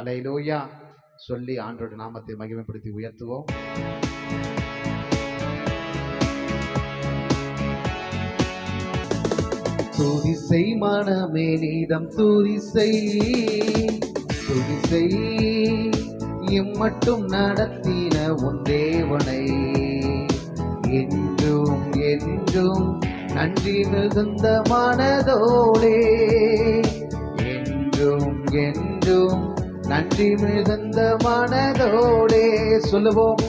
அல்லேலூயா சொல்லி ஆண்டவருடைய நாமத்தை மகிமைப்படுத்தி உயர்த்துவோம். துதி செய் மனமே நீதம் துதி செய் இம்மட்டும் நடத்தின உன் தேவனை என்றும் என்றும் நன்றி மிகுந்த மனதோடே என்றும் என்றும் நன்றி மிகுந்த மனதோடே சொல்லுவோம்.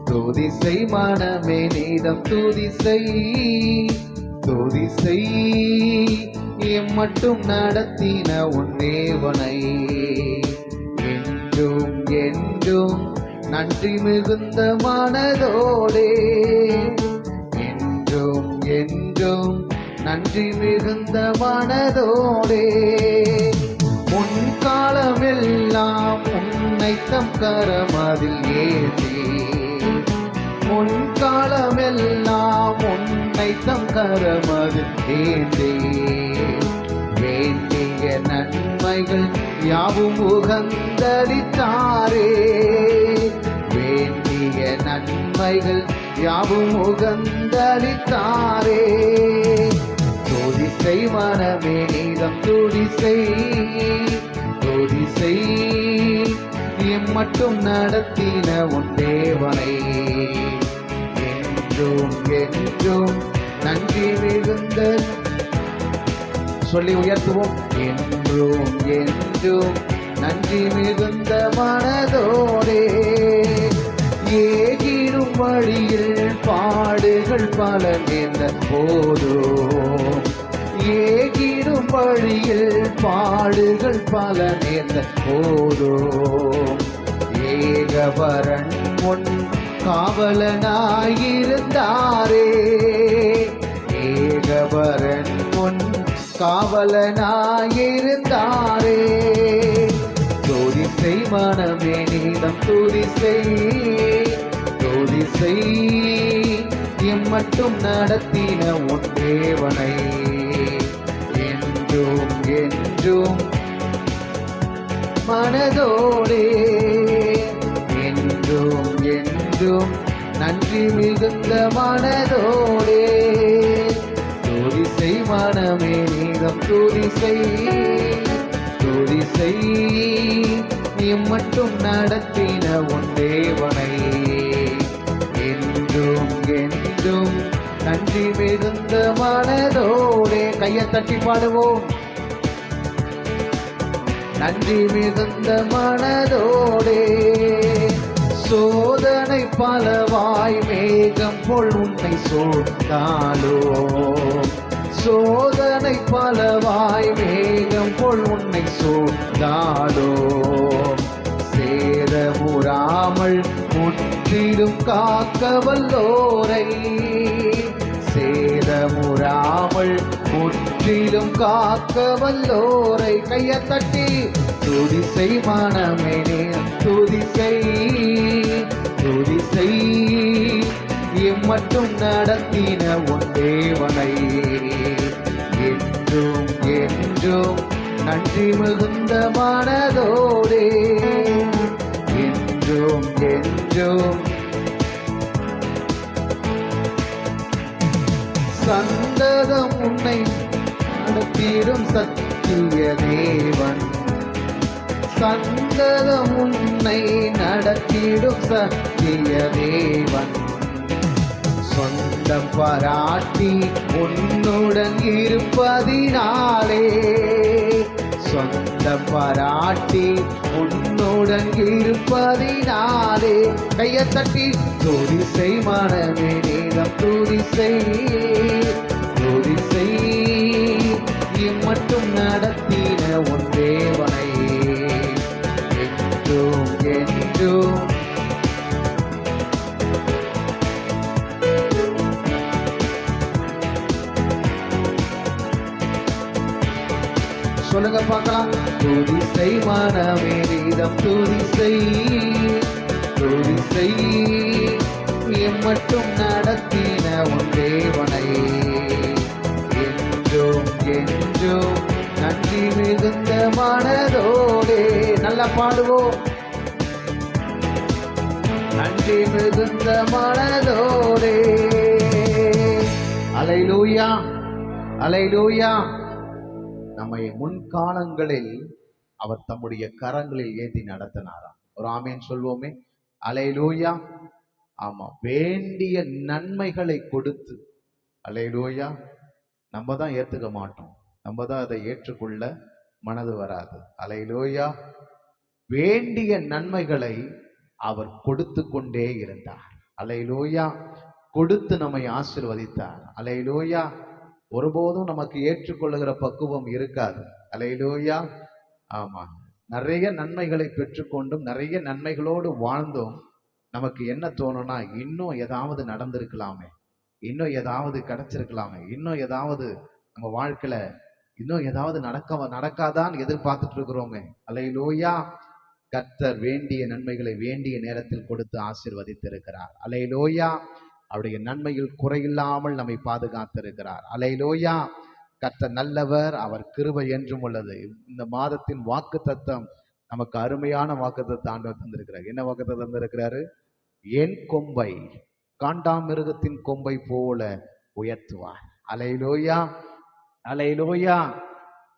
துதி செய் மனமே நீதம் துதி செய் எம்மட்டும் நடத்தின உன் தேவனை என்றும் என்றும் நன்றி மிகுந்த மனதோடே என்றும் என்றும் நன்றி மிகுந்த மனதோடே முன்காலமெல்லாம் உன்னை தம் கரமதில் ஏந்தி முன்காலமெல்லாம் உன்னை தம் கரமதில் ஏந்தி வேண்டிய நன்மைகள் யாவும் உகந்தளித்தாரே வேண்டிய நன்மைகள் யாவும் உகந்தளித்தாரே துதி செய் மனமே நீதம் துதி செய் எம்மட்டும் நடத்தின உன் தேவனை என்றும் என்றும் நன்றி மிகுந்த சொல்லி உயர்த்துவோம். என்றும் என்றும் நன்றி மிகுந்த மனதோடே ஏகிடும் வழியில் பாடுகள் பல நேர்ந்த போதும் ஏகிடும் வழியில் பாடுகள் பல நேர்ந்த போதும் ஏகபரன் முன் காவலனாயிருந்தாரே ஏகபரன் முன் காவலனாயிருந்தாரே துதி செய் மனமே நீதம் துதி செய் எம்மட்டும் நடத்தின உன் தேவனை என்றும் என்றும் மனதோடே என்றும் என்றும் நன்றி மிகுந்த மனதோடே துதி செய் மனமே நீதம் துதி செய் இம்மட்டும் நடத்தின உன் தேவனை என்றும் என்றும் நன்றி மிகுந்த மனதோடே கையை தட்டி பாடுவோம். நன்றி மிகுந்த மனதோடே சோதனை பலவாய் மேகம் போல் உன்னை சோர்ந்தாலோ சோதனை பலவாய் மேகம் போல் உன்னை சோர்ந்தாலோ சேதமுறாமல் முற்றிலும் காக்க வல்லோரை சேதமுறாமல் முற்றிலும் காக்க வல்லோரை கையை தட்டி துதி செய் மனமே துதி செய் இம்மட்டும் நடத்தின உன் தேவனை என்றும் என்றும் நன்றி மிகுந்த மனதோடே என்றும் என்றும் சந்ததம் உன்னை நடத்திடும் சத்திய தேவன் சந்ததம் உன்னை நடத்திடும் சத்திய தேவன் சொந்தம் பாராட்டி உன்னுடன் இருப்பதினாலே சொந்தம் பாராட்டி உன்னுடன் இருப்பதினாலே கையை தட்டி துதி செய் மனமே நீதம் துதி செய் இம்மட்டும் நடத்தின உன் தேவனை என்றும் என்றும் சொல்லுங்க பார்க்கலாம். துதி செய் மனமே நீதம் துதி செய் எம்மட்டும் நடத்தின உன் தேவனை என்றும் என்றும் நன்றி மிகுந்த மனதோடே நல்லா பாடுவோம். நன்றி மிகுந்த மனதோடே. அல்லேலூயா, அல்லேலூயா. நம்மை முன்காலங்களில் அவர் தம்முடைய கரங்களில் ஏந்தி நடத்தினாராம். ஒரு ஆமேன் சொல்வோமே. அல்லேலூயா. ஆமா, வேண்டிய நன்மைகளை கொடுத்து. அல்லேலூயா. நம்ம தான் ஏத்துக்க மாட்டோம், நம்ம தான் அதை ஏற்றுக்கொள்ள மனது வராது. அல்லேலூயா. வேண்டிய நன்மைகளை அவர் கொடுத்து கொண்டே இருந்தார். அல்லேலூயா. கொடுத்து நம்மை ஆசீர்வதித்தார். அல்லேலூயா. ஒருபோதும் நமக்கு ஏற்றுக்கொள்ளுகிற பக்குவம் இருக்காது. அல்லேலூயா. ஆமா, நிறைய நன்மைகளை பெற்றுக்கொண்டும் நிறைய நன்மைகளோடு வாழ்ந்தோம். நமக்கு என்ன தோணும்னா, இன்னும் ஏதாவது நடந்திருக்கலாமே, இன்னும் ஏதாவது கிடைச்சிருக்கலாமே, இன்னும் ஏதாவது நம்ம வாழ்க்கையில இன்னும் ஏதாவது நடக்காதான் எதிர்பார்த்துட்டு இருக்கிறோமே. அல்லேலூயா. கர்த்தர் வேண்டிய நன்மைகளை வேண்டிய நேரத்தில் கொடுத்து ஆசீர்வதித்திருக்கிறார். அல்லேலூயா. அவருடைய நன்மையில் குறையில்லாமல் நம்மை பாதுகாத்திருக்கிறார். அல்லேலூயா. கர்த்தர் நல்லவர், அவர் கிருபை என்றும் உள்ளது. இந்த மாதத்தின் வாக்குத்தத்தம் நமக்கு அருமையான வாக்குத்தத்தம் ஆண்டவர் தந்திருக்கிறார். என்ன வாக்குத்தத்தம் தந்திருக்கிறாரு? என் கொம்பை காண்டாமிருகத்தின் கொம்பை போல உயர்த்துவார். அல்லேலூயா, அல்லேலூயா.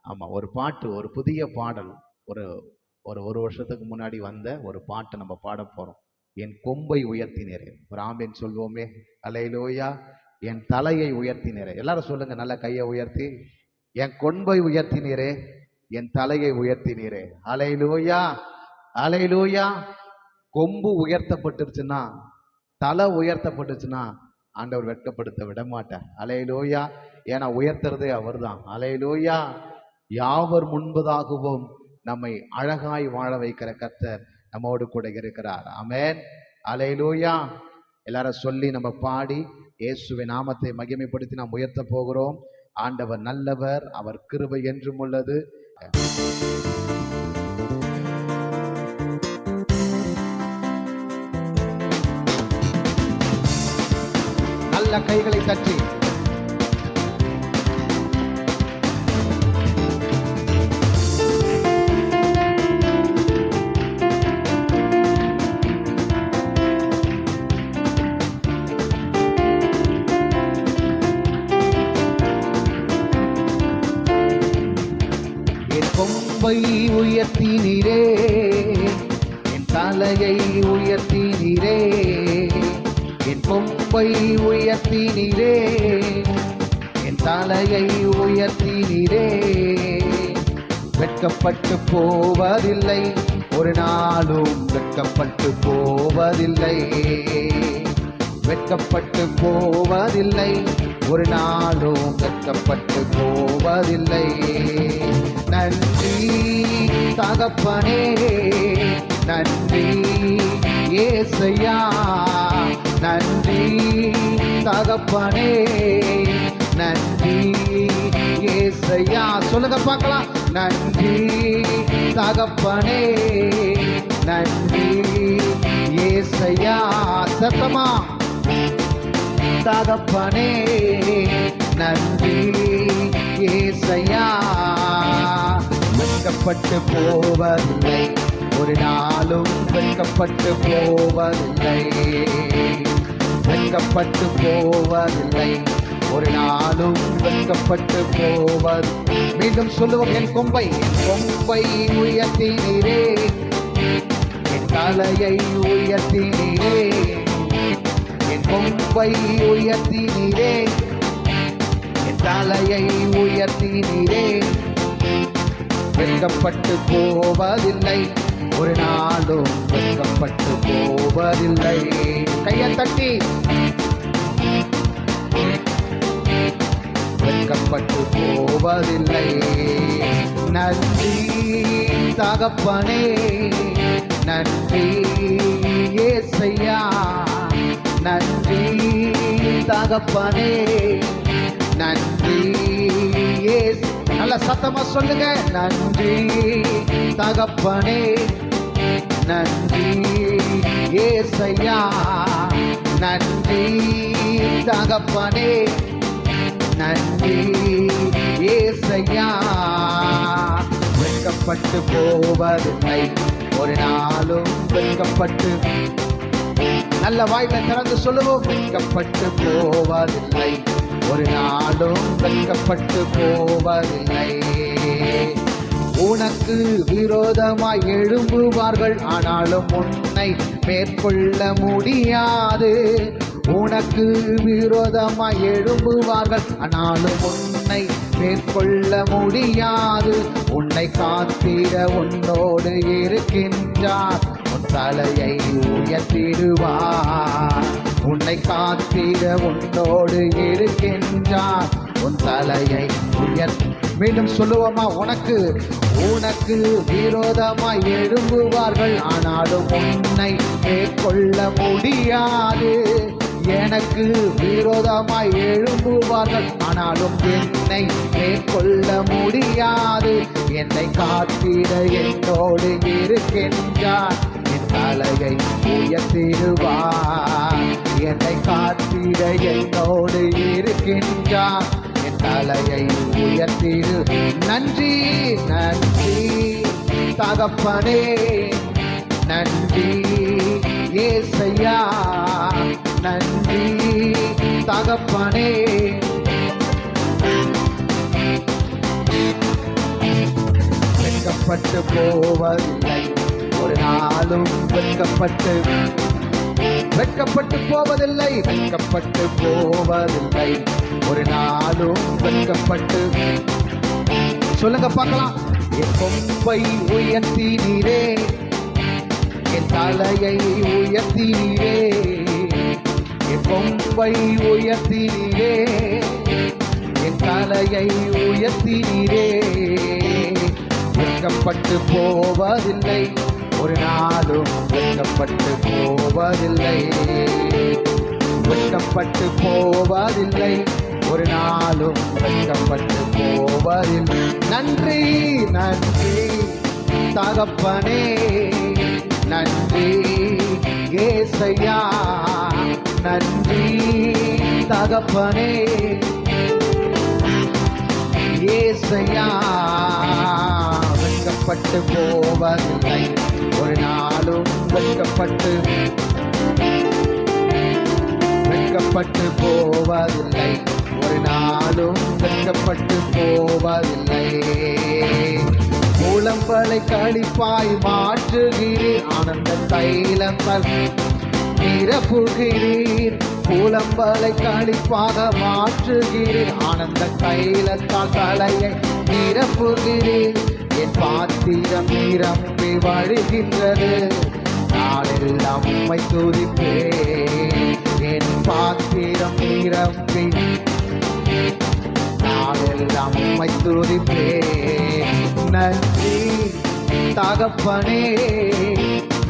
ஆமா, ஒரு பாட்டு, ஒரு புதிய பாடல், ஒரு வருஷத்துக்கு முன்னாடி வந்த ஒரு பாட்டை நம்ம பாட போறோம். என் கொம்பை உயர்த்தினரே. ஒரு ஆமேன் சொல்வோமே. அல்லேலூயா. என் தலையை உயர்த்தினரே. எல்லாரும் சொல்லுங்க, நல்ல கையை உயர்த்தி. என் கொம்பை உயர்த்தினரே, என் தலையை உயர்த்தினரே. அல்லேலூயா, அல்லேலூயா. கொம்பு உயர்த்தப்பட்டுருச்சுன்னா, தலை உயர்த்தப்பட்டுச்சுன்னா ஆண்டவர் வெட்கப்படுத்த விட மாட்டார். அல்லேலூயா. ஏன்னா உயர்த்துறதே அவர் தான். அல்லேலூயா. யாவர் முன்பதாகவும் நம்மை அழகாய் வாழ வைக்கிற கர்த்தர் நம்மோடு கூட இருக்கிறார். ஆமென். அல்லேலூயா. எல்லாரும் சொல்லி நம்ம பாடி இயேசுவின் நாமத்தை மகிமைப்படுத்தி நாம் உயர்த்த போகிறோம். ஆண்டவர் நல்லவர், அவர் கிருபை என்றும் உள்ளது. நல்ல கைகளை தட்டி கொம்பை உயர்த்தினீரே, என் தலையை உயர்த்தினீரே. என் கொம்பை உயர்த்தினீரே, என் தலையை உயர்த்தினீரே. வெட்கப்பட்டு போவதில்லை, ஒரு நாளும் வெட்கப்பட்டு போவதில்லை. வெட்கப்பட்டு போவதில்லை, ஒரு நாளும் வெட்கப்பட்டு போவதில்லை. நன்றி தகப்பனே, நன்றி ஏசையா. நன்றி தகப்பனே, நன்றி ஏசையா. சொல்லுங்க பார்க்கலாம். நன்றி தகப்பனே, நன்றி ஏசையா. சத்தமா. தகப்பனே, நன்றி ஏசையா. வெட்கப்பட்டு போவதில்லை, ஒரு நாளும் வெட்கப்பட்டு போவதில்லை. வெட்கப்பட்டு போவதில்லை, ஒரு நாளும் வெட்கப்பட்டு போவதில்லை. மீண்டும் சொல்லுவோம். என் கொம்பை உயர்த்தினீரே, என் தலையை உயர்த்தினீரே. என் கொம்பை உயர்த்தினீரே, என் தலையை உயர்த்தினீரே. வெட்கப்பட்டு போவதில்லை, ஒரு நாளும் வெட்கப்பட்டு போவதில்லை. கையை தட்டி. வெட்கப்பட்டு போவதில்லை. நன்றி தகப்பனே, நன்றி ஏசையா. நன்றி தகப்பனே, நன்றி ஏசு. நல்ல சத்தமா சொல்லுங்க. நன்றி தகப்பனே, நன்றி ஏசையா. நன்றி தகப்பனே, நன்றி ஏசையா. வெட்கப்பட்டு போவதில்லை, ஒரு நாளும் வெட்கப்பட்டு, நல்ல வாய்ப்பை திறந்து சொல்லுவோம், வெட்கப்பட்டு போவதில்லை, ஒரு நாளும் வெட்கப்பட்டு போவதில்லை. உனக்கு விரோதமாய் எழும்புவார்கள், ஆனாலும் உன்னை மேற்கொள்ள முடியாது. உனக்கு விரோதமாய் எழும்புவார்கள், ஆனாலும் உன்னை மேற்கொள்ள முடியாது. உன்னை காத்திட உன்னோடு இருக்கின்றார், உன் தலையை உயர்த்திடுவார். உன்னை காத்திட உன்னோடு இருக்கின்றார், உன் தலையை உயர்த்தி. மீண்டும் சொல்லுவோமா? உனக்கு விரோதமாய் எழும்புவார்கள், ஆனாலும் உன்னை மேற்கொள்ள முடியாது. எனக்கு விரோதமாய் எழும்புவார்கள், ஆனாலும் என்னை மேற்கொள்ள முடியாது. என்னை காத்திட என்னோடு இருக்கின்றார், என் தலையை உயர்த்திடுவார். என்னை காத்திட என்னோடு இருக்கின்றார், என் தலையை உயர்த்திடு. நன்றி நன்றி தகப்பனே, நன்றி ஏசையா, நன்றி தகப்பனே. வெட்கப்பட்டு போவதில்லை, ஒரு நாளும் வெட்கப்பட்டு போவதில்லை, வெட்கப்பட்டு போவதில்லை, ஒரு நாளும் வெட்கப்பட்டு. சொல்லுங்க பார்க்கலாம். என் கொம்பை உயர்த்தினீரே, என் தலையை உயர்த்தினீரே, என் கொம்பை உயர்த்தினீரே, என் தலையை உயர்த்தினீரே. வெட்கப்பட்டு போவதில்லை, ஒரு நாளும் வெட்கப்பட்டு போவதில்லை, வெட்கப்பட்டு போவதில்லை, ஒரு நாளும் வெட்கப்பட்டு போவதில்லை. நன்றி நன்றி தகப்பனே, நன்றி ஏசையா, நன்றி தகப்பனே ஏசையா. வெட்கப்பட்டு போவதில்லை, ஒரு நாளும் வெட்கப்பட்டு போவதில்லை, ஒரு நாளும் வெட்கப்பட்டு போவதில்லை. புலம்பலை களிப்பாய் மாற்றுகிறீர், ஆனந்த தைலங்கள் நிரப்புகிறீர். புலம்பலை களிப்பாக மாற்றுகிறீர், ஆனந்த தைலத்தால் தலையை நிரப்புகிறீர். என் பாத்திரம் நிரம்பி வழிகின்றது, நாளெல்லாம் உம்மை துதிப்பேன். என் பாத்திரம் நிரம்பி நாளெல்லாம் உம்மை துதிப்பேன். நன்றி தகப்பனே,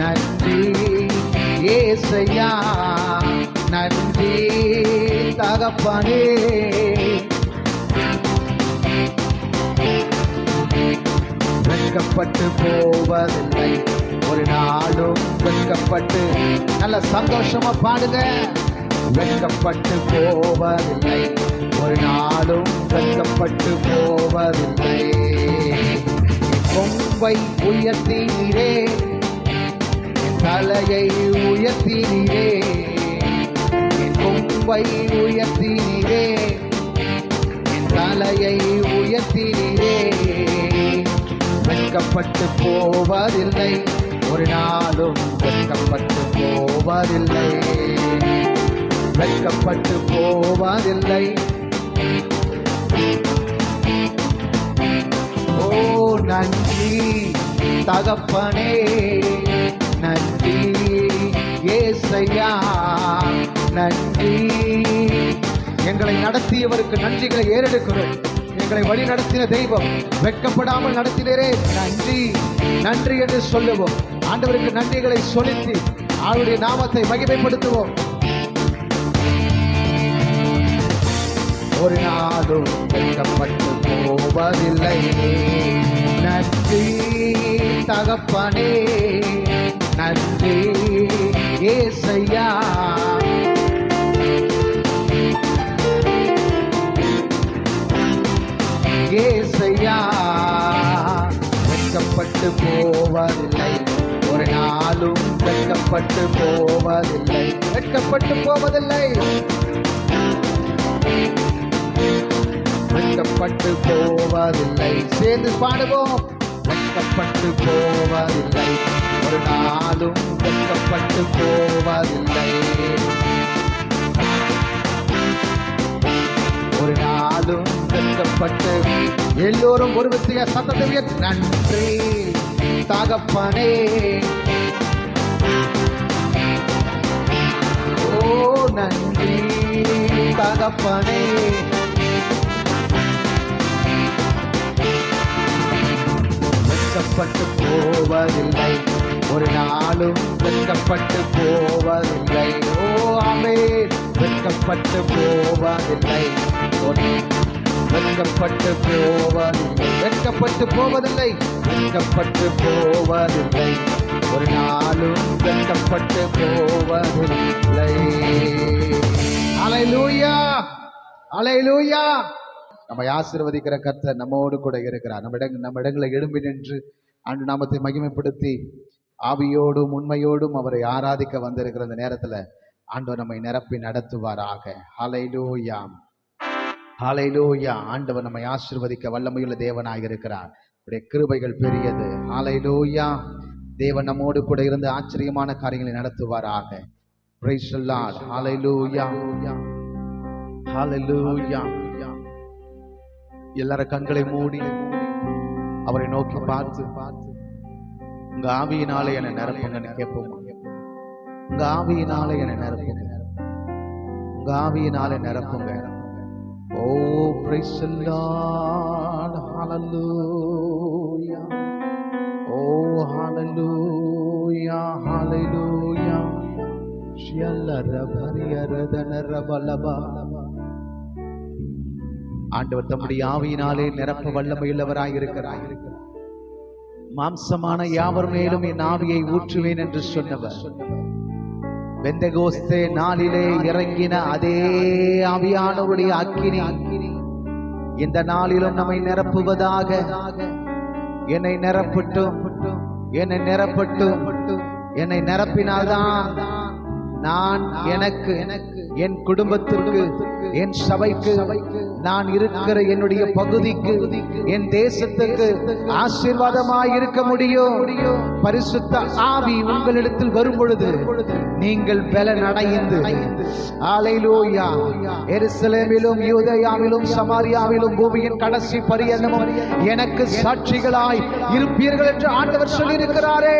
நன்றி ஏசையா, நன்றி தகப்பனே. வெட்கப்பட்டு போவதில்லை, ஒரு நாளும் வெட்கப்பட்டு. நல்ல சந்தோஷமா பாடுங்க. வெட்கப்பட்டு போவதில்லை, ஒரு நாளும் வெட்கப்பட்டு போவதில்லை. கொம்பை உயர்த்தினீரே, தலையை உயர்த்தினீரே, கொம்பை உயர்த்தினீரே, தலையை உயர்த்தினீரே. வெட்கப்பட்டு போவதில்லை, ஒரு நாளும் வெட்கப்பட்டு போவதில்லை, வெட்கப்பட்டு போவதில்லை. ஓ நன்றி தகப்பனே, நன்றி ஏசையா, நன்றி. எங்களை நடத்தியவருக்கு நன்றிகளை ஏறெடுக்கிறோம். எங்களை வழி நடத்தின தெய்வம், வெட்கப்படாமல் நடத்தினரே நன்றி நன்றி என்று சொல்லுவோம். ஆண்டவருக்கு நன்றிகளை செலுத்தி அவருடைய நாமத்தை மகிமைப்படுத்துவோம். ஒரு நாளும் வெட்கப்பட்டு போவதில்லை. நன்றி தகப்பனே, நன்றி ஏசையா, ஏசையா. வெட்கப்பட்டு போவதில்லை, வெட்கப்பட்டு போவதில்லை, வெட்கப்பட்டு போவதில்லை, வெட்கப்பட்டு போவதில்லை. சேர்ந்து பாடுவோம். வெட்கப்பட்டு போவதில்லை, ஒரு நாளும் வெட்கப்பட்டு போவதில்லை, ஒரு நாளும் வெட்கப்பட்டு. எல்லோரும் ஒரு வித்திய சத்தத்தை நன்றி தகப்பனே, ஓ நன்றி தகப்பனே, வெட்கப்பட்டு போவதில்லை, ஒரு நாளும் வெட்கப்பட்டு போவதில்லை. ஓ ஆமென். வெட்கப்பட்டு போவதில்லை, வெட்கப்பட்டு போவதில்லை, வெட்கப்பட்டு போவதில்லை, வெட்கப்பட்டு போவதில்லை, ஒரு நாளும் வெட்கப்பட்டு போவதில்லை. அல்லேலூயா, அல்லேலூயா. நம்மை ஆசீர்வதிக்கிற கர்த்தர் நம்மோடு கூட இருக்கிறார். நம்ம இடங்களை எழும்பி நின்று ஆண்டு நாமத்தை மகிமைப்படுத்தி ஆவியோடும் உண்மையோடும் அவரை ஆராதிக்க வந்திருக்கிற அந்த நேரத்துல ஆண்டவர் நம்மை நிரப்பி நடத்துவாராக. ஹல்லேலூயா, ஹல்லேலூயா. ஆண்டவர் நம்மை ஆசீர்வதிக்க வல்லமையுள்ள தேவனாக இருக்கிறார். அவருடைய கிருபைகள் பெரியது. ஹல்லேலூயா. தேவன் நம்மோடு கூட இருந்து ஆச்சரியமான காரியங்களை நடத்துவாராக. Praise the Lord. Hallelujah, hallelujah. எல்லாரும் கண்களை மூடி அவரை நோக்கி பார்த்து, உங்க ஆவியினாலே என்னை நிரப்புங்கன்னு கேட்போம். உங்க ஆவியினாலே என்னை நிரப்புங்க, உங்க ஆவியினாலே நிரப்புங்க. ஓ price the Lord. Hallelujah, oh ஹல்லேலூயா, ஹல்லேலூயா. ஷியல்லரபரியரதனரபலபா. ஆண்டவர் தம்முடைய ஆவியினாலே நிரப்ப வல்லமையுள்ளவராய் இருக்கிறார். மாம்சமான யாவர் மேலும் என் ஆவியை ஊற்றுவேன் என்று சொன்னவர் பெந்தெகோஸ்தே நாளிலே இறங்கின அதே ஆவியானவருடைய அக்கினி இந்த நாளிலும் நம்மை நிரப்புவதாக. என்னை நிரப்பட்டும், என்னை நிரப்பட்டும். என்னை நிரப்பினால்தான் நான் எனக்கு, என் குடும்பத்திற்கு, என் சபைக்கு, நான் இருக்கிற என்னுடைய பகுதிக்கு, என் தேசத்துக்கு ஆசீர்வாதமாய் இருக்க முடியும். பரிசுத்த ஆவி உங்களிடத்தில் வரும் பொழுது நீங்கள் பலன் அடைந்து, அல்லேலூயா, எருசலேமிலும் யூதேயாவிலும் சமாரியாவிலும் பூமியின் கடைசி பரியந்தமும் எனக்கு சாட்சிகளாய் இருப்பீர்கள் என்று ஆண்டவர் சொல்லியிருக்கிறாரே.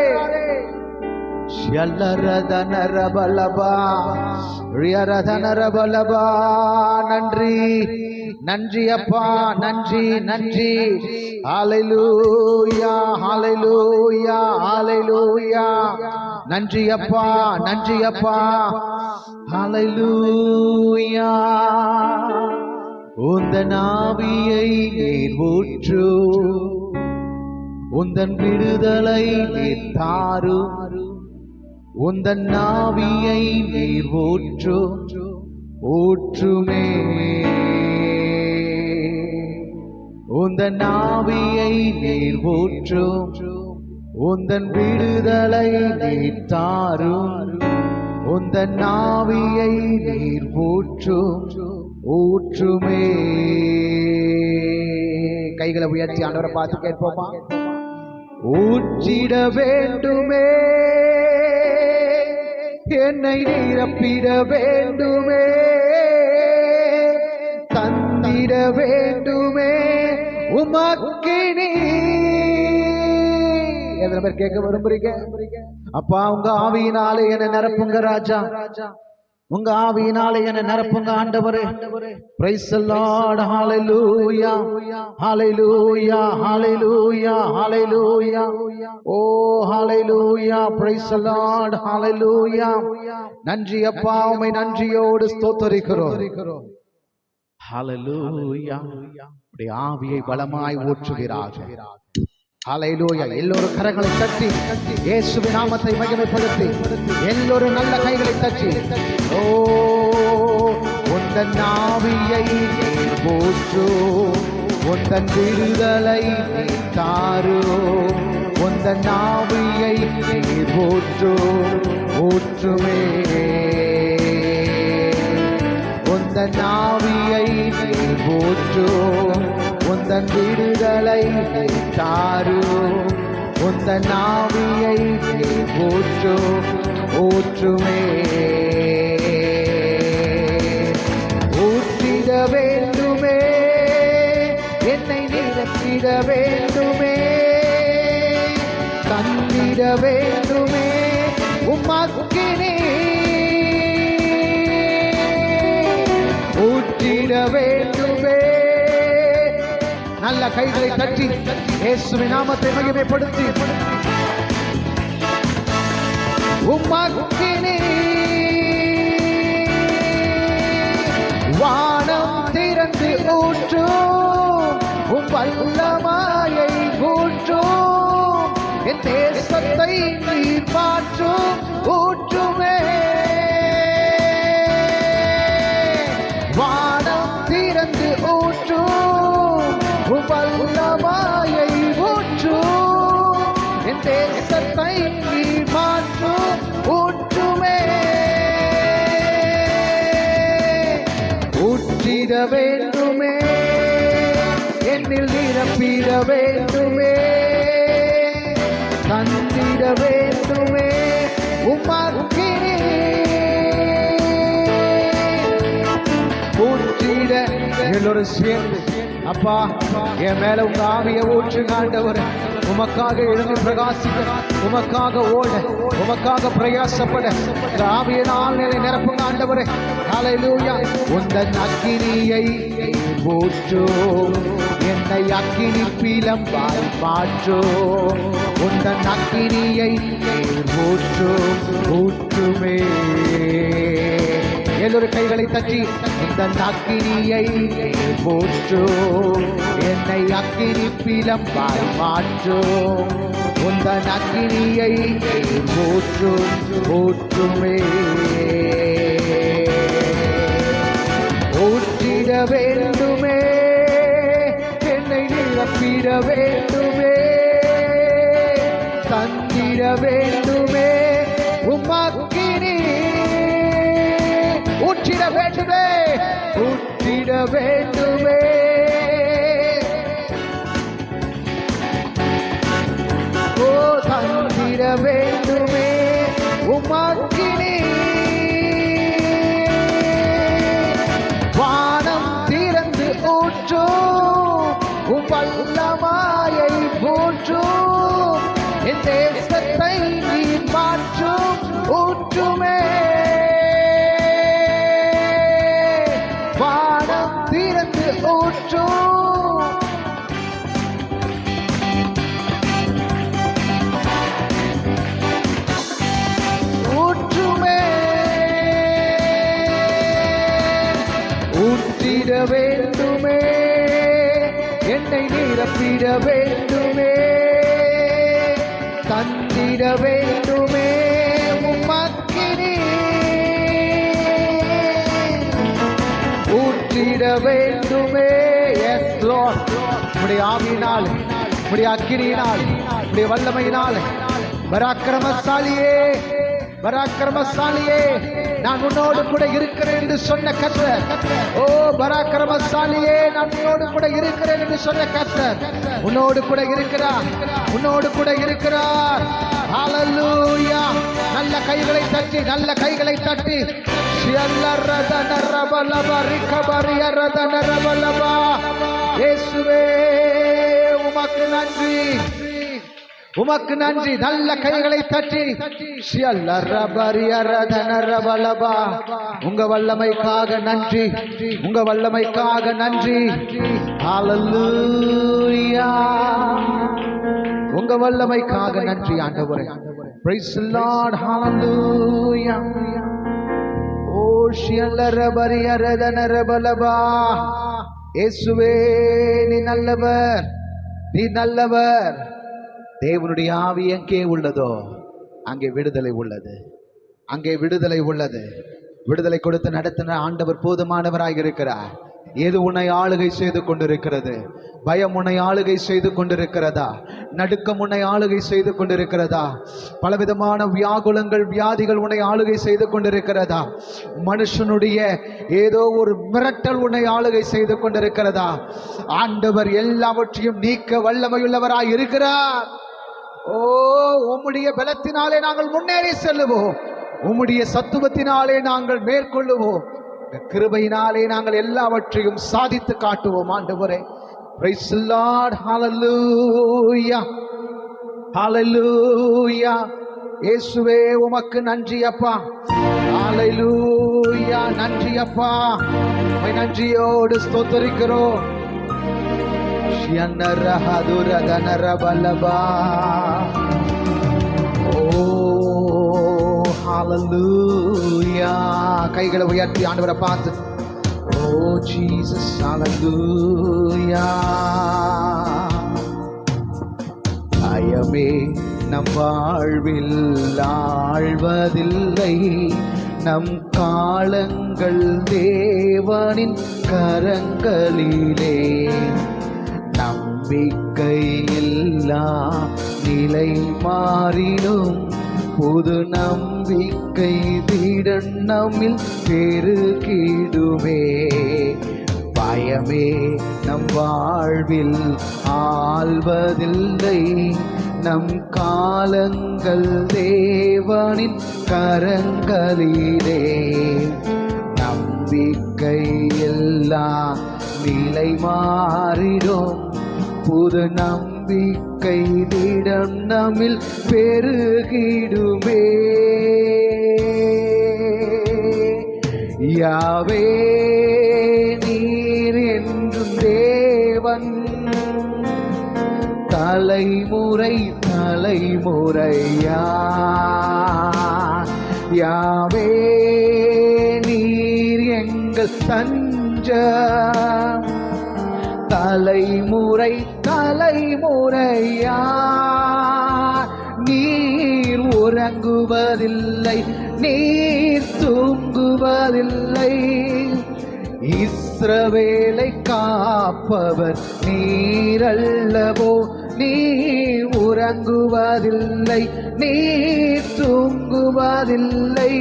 நன்றி, நன்றி அப்பா, நன்றி, நன்றி. ஹல்லேலூயா, ஹல்லேலூயா, ஹல்லேலூயா. நன்றி அப்பா, நன்றி அப்பா. ஹல்லேலூயா. உந்தன் ஆவியை நீர் ஊற்று, உந்தன் விடுதலை நீர் தாரும், உந்தன் ஆவியை நீர் ஊற்று, ஊற்றுமே. உந்தன் ஆவியை நீர் ஊற்று, உந்தன் விடுதலை நீர் தாரும், உந்தன் ஆவியை நீர் ஊற்று, ஊற்றுமே. கைகளை உயர்த்தி ஆண்டவரை பார்த்து கேட்போமா? ஊற்றிட வேண்டுமே, என்னை நிரப்பிட வேண்டுமே, தந்திட வேண்டுமே உமக்கினி. எத்தனை பேர் கேட்க விரும்புறீங்க? அப்பா உங்க ஆவியினாலே என்னை நிரப்புங்க ராஜா, உங்க ஆவியினாலே என்னை நிரப்புங்க ஆண்டவரே. Praise the Lord. Hallelujah, hallelujah, hallelujah, hallelujah. Oh hallelujah, praise the Lord, hallelujah. நன்றி அப்பா, உம்மை நன்றியோடு ஸ்தோத்திரிக்கிறோம். ஹல்லேலூயா. உம்முடைய ஆவியை பலமாய் ஊற்றுகிறார்கள். ஹல்லேலூயா. எல்லோரும் கரங்களை தட்டி இயேசுவின் நாமத்தை மகிமைப்படுத்தி எல்லோரும் நல்ல கைகளை தட்டி, ஓ உந்தன் ஆவியை நீர் ஊற்று, உந்தன் விடுதலை நீர் தாரு, உந்தன் ஆவியை நீர் ஊற்று, ஊற்றுமே. உந்தன் ஆவியை நீர் ஊற்றும், உந்தன் விடுதலை நீர் தாரும். உந்தன் ஆவியை நீர் ஊற்றும், ஊற்றுமே. ஊற்றிட வேண்டுமே, என்னை நிரப்பிட வேண்டுமே, தந்திட வேண்டுமே உமக்கினே. ஊற்றிட வேண்டுமே. நல்ல கைகளை தட்டி இயேசுவின் நாமத்தை மகிமைப்படுத்தி உமக்கினே. வானம் திறந்து ஊற்றும், உம் வல்லமையை ஊற்றும், என் தேசத்தை நீர் மாற்றும், ஊற்றுமே. வானம் திறந்து ஊற்றும், உம் வல்லமையை ஊற்றும், என் தேசத்தை நீர் மாற்றும், ஊற்றுமே. ஊற்றிட வேண்டுமே, என்னில் நிரப்பிட வேண்டுமே, தந்திட வேண்டுமே உமக்கினே. ஊற்றிட எல்லோரும் சேர்ந்து அப்பா என் மேல உங்க ஆவியை ஊற்றுங்க ஆண்டவரே. உமக்காக எழுந்து பிரகாசிக்க, உமக்காக ஓட, உமக்காக பிரயாசப்பட இந்த ஆவியினால் என்னை நிரப்புங்க ஆண்டவரே. ஹல்லேலூயா. உந்தன் அக்கினியை ஊற்றும், என்னை அக்கினி பீலம்பாய் மாற்றும். உந்தன் அக்கினியை ஊற்றும், ஊற்றுமே. எல்லோரும் கைகளை தட்டி இந்த அக்கினியை ஊற்றும், என்னை அக்கினி பீலம்பாய் மாற்றும். உந்தன் அக்கினியை ஊற்றும், ஊற்றுமே. ஊற்றிட வேண்டுமே, என்னை நிரப்பிட வேண்டுமே, தந்திட வேண்டுமே உமக்கினே. ஊற்றிட வேண்டுமே, ஊற்றிட வேண்டுமே. ஓ தந்திட வேண்டுமே உமக்கினே. வானம் திறந்து ஊற்றும், உம் வல்லமையை ஊற்றும், என் தேசத்தை நீர் மாற்றும், ஊற்றுமே. வானம் திறந்து ஊற்றும், ஊற்றுமே. ஊற்றிட வேண்டுமே, என்னை நிரப்பிட வேண்டுமே, தந்திட வேண்டுமே உமக்கினே. ஊற்றிட வேண்டுமே. Yes Lord. உம்முடைய ஆவியினால், உம்முடைய அக்கினியினால், உம்முடைய வல்லமையினால் பராக்கிரமசாலியே, பராக்கிரமசாலியே நான் உன்னோடு கூட இருக்கிறேன் என்று சொன்ன கர்த்தர். ஓ பராக்கிரமசாலியே நான் உன்னோடு கூட இருக்கிறேன் என்று சொன்ன கர்த்தர் உன்னோடு கூட இருக்கிறார், உன்னோடு கூட இருக்கிறார். ஹல்லேலூயா. நல்ல கைகளை தட்டி, நல்ல கைகளை தட்டி இயேசுவே உமக்கு நன்றி, உமக்கு நன்றி. நல்ல கைகளை தட்டி உங்க வல்லமைக்காக நன்றி, உங்க வல்லமைக்காக நன்றி. ஹல்லேலூயா. உங்க வல்லமைக்காக நன்றி ஆண்டவரே. Praise the Lord. Hallelujah. Oh ஷியல்லரபரியரதனரபலபா. இயேசுவே நீ நல்லவர், நீ நல்லவர். தேவனுடைய ஆவி எங்கே உள்ளதோ அங்கே விடுதலை உள்ளது, அங்கே விடுதலை உள்ளது. விடுதலை கொடுத்து நடத்தின ஆண்டவர் போதுமானவராக இருக்கிறார். எது உன்னை ஆளுகை செய்து கொண்டிருக்கிறது? பயம் உன்னை ஆளுகை செய்து கொண்டிருக்கிறதா? நடுக்கம் உன்னை ஆளுகை செய்து கொண்டிருக்கிறதா? பலவிதமான வியாகுலங்கள், வியாதிகள் உன்னை ஆளுகை செய்து கொண்டிருக்கிறதா? மனுஷனுடைய ஏதோ ஒரு மிரட்டல் உன்னை ஆளுகை செய்து கொண்டிருக்கிறதா? ஆண்டவர் எல்லாவற்றையும் நீக்க வல்லமையுள்ளவராய் இருக்கிறார். ஓ, உம்முடைய பலத்தினாலே நாங்கள் முன்னேறி செல்லுவோம், உம்முடைய சத்துவத்தினாலே நாங்கள் மேற்கொள்ளுவோம், கிருபையினாலே நாங்கள் எல்லாவற்றையும் சாதித்து காட்டுவோம். ஆண்டவரே, praise the Lord, hallelujah, hallelujah. இயேசுவே உமக்கு நன்றி அப்பா, hallelujah. நன்றி அப்பா, உம்மை நன்றியோடு ஸ்தோத்திரிக்கிறோம். ஹalleluya. கைகளை உயர்த்தி ஆண்டவரை பார்த்து, ஓ ஜீசஸ், ஹalleluya. பயமே நம் வாழ்வில் ஆழ்வதில்லை, நம் காலங்கள் தேவனின் கரங்களிலே. நம்பிக்கையில்லா நிலை மாறிடும், புது நம்பிக்கை திடன் நம்மில் பெருகிடுமே. பயமே நம் வாழ்வில் ஆள்வதில்லை, நம் காலங்கள் தேவனின் கரங்களிலே. நம்பிக்கையில்லா நிலை மாறிடும், புது நம்பிக்கை திடம் நம்மில் பெருகிடுமே. யாவே நீர் என்றும் தேவன், தலைமுறை தலைமுறையா. யாவே நீர் எங்கள் தஞ்சம், தலைமுறை தலைமுறையா. நீர் உறங்குவதில்லை, நீர் தூங்குவதில்லை, இஸ்ரவேலை காப்பவர் நீரல்லவோ. நீர் உறங்குவதில்லை, நீர் தூங்குவதில்லை,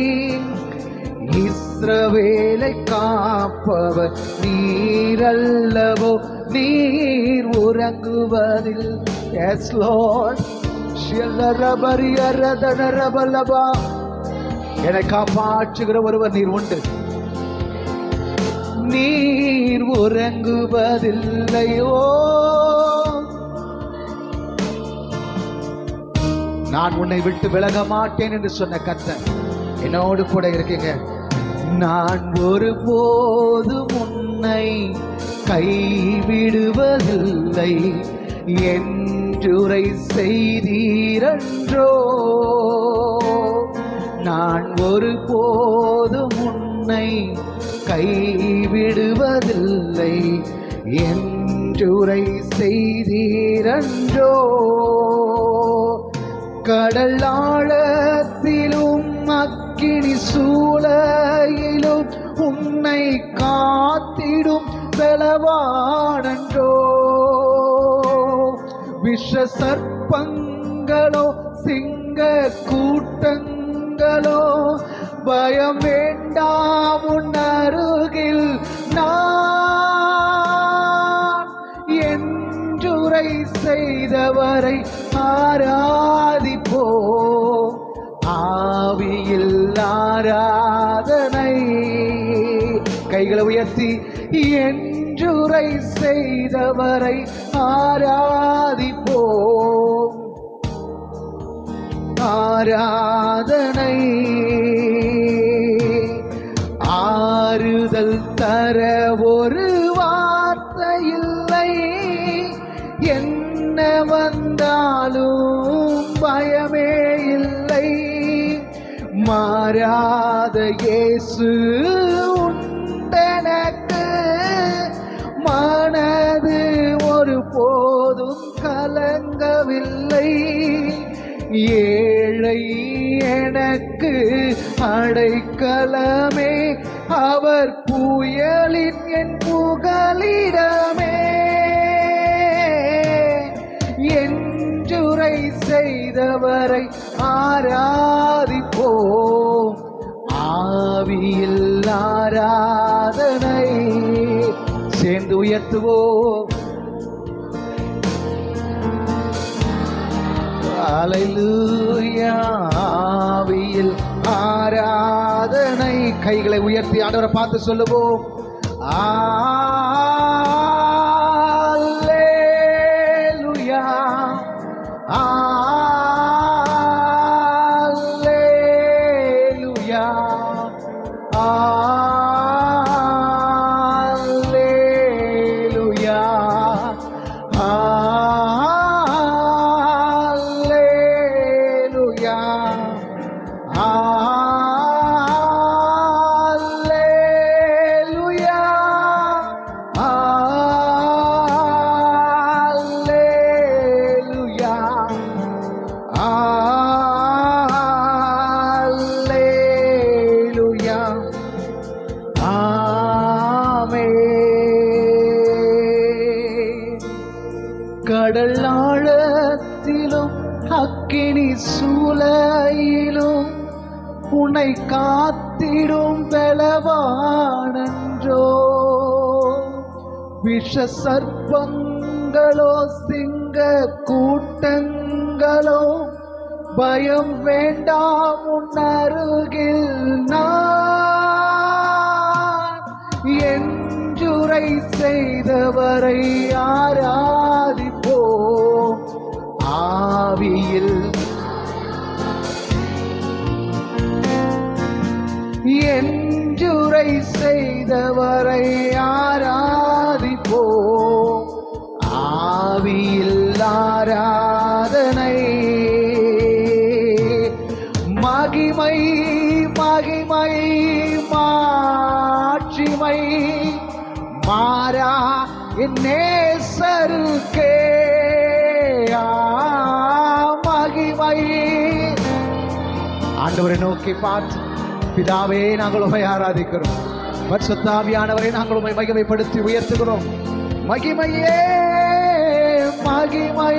இஸ்ரவேலை காப்பவர் நீரல்லவோ. நீர் உறங்குவதில். Yes Lord. என்னை காப்பாற்றுகிற ஒருவர் நீர் உண்டு. நீர் உறங்குவதில்லையோ. நான் உன்னை விட்டு விலக மாட்டேன் என்று சொன்ன கர்த்தர் என்னோடு கூட இருக்கீங்க. நான் ஒருபோதும் உன்னை கைவிடுவதில்லை என்றுரை செய்தீரன்றோ. நான் ஒருபோதும் உன்னை கைவிடுவதில்லை என்றுரை செய்தீரன்றோ. கடல் ஆழத்திலும் அக்கினி சூளையிலும் உன்னை காத்திடும் பலவானன்றோ. விஷ சர்ப்பங்களோ சிங்க கூட்டங்களோ பயம் வேண்டாம், உன் அருகில் நான் என்றுரை செய்தவரை ஆராதிப்போ. ஆவியில் ஆராதனை. கைகளை உயர்த்தி என்றுரை செய்தவரை ஆராதிப்போ. ஆராதனை. ஆறுதல் தர ஒரு வார்த்தை இல்லை, என்ன வந்தாலும் பயமே இல்லை. மாறாத இயேசு உண்டெனக்கு, மனது ஒரு போதும் கலங்கவில்லை. ஏழை எனக்கு அடைக்கலமே, அவர் புயலின் என் புகலிடமே. என்றுரை செய்தவரை ஆராதிப்போம், ஆவியில் ஆராதனை சேர்ந்து உயர்த்துவோம். அல்லேலூயா. ஆவியில் ஆராதனை. கைகளை உயர்த்தி ஆண்டவரை பார்த்து சொல்லுவோம். அல்லேலூயா, அல்லேலூயா, அல்லேலூயா, அல்லேலூயா, அல்லேலூயா, அல்லேலூயா, அல்லேலூயா. ஆமென். கடல் ஆழத்திலும் அக்கினி சூளையிலும் உன்னை காத்திடும் பலவானன்றோ. விஷ சர்ப்பங்களோ சிங்க கூட்டங்களோ பயம் வேண்டாம், உன் அருகில் நான். என்றுரை செய்தவரை ஆராதிப்போம், ஆவியில் என்றுரை செய்தவரை ஆராதிப்போம், ஆவியில் ஆராதனை. மகிமை மகிமை மாட்சிமை மாறா என் நேசருக்கே. மகிமை. ஆண்டவரை நோக்கி பார்த்து, பிதாவே நாங்கள் உம்மை ஆராதிக்கிறோம், பரிசுத்த ஆவியானவரை நாங்கள் உம்மை மகிமைப்படுத்தி உயர்த்துகிறோம். மகிமையே மகிமை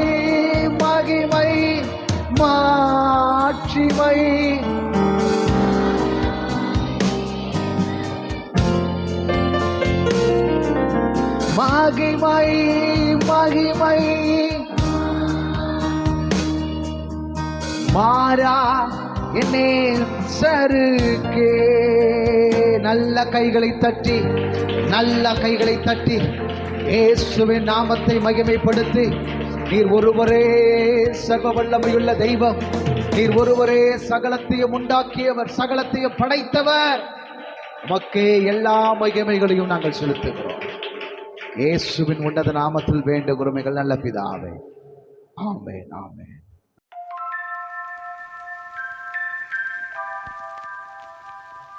மகிமை மாட்சிமை. மகிமை மகிமை மாறா என்னே சருக்கே. நல்ல கைகளை தட்டி, நல்ல கைகளை தட்டி இயேசுவின் நாமத்தை மகிமைப்படுத்தி, நீர் ஒருவரே சர்வ வல்லமையுள்ள தெய்வம், நீர் ஒருவரே சகலத்தையும் உண்டாக்கியவர், சகலத்தையும் படைத்தவர். உமக்கே எல்லா மகிமைகளையும் நாங்கள் செலுத்துகிறோம். இயேசுவின் உன்னத நாமத்தில் வேண்டுகிறோம் எங்கள் நல்ல பிதாவே. ஆமென், ஆமென்.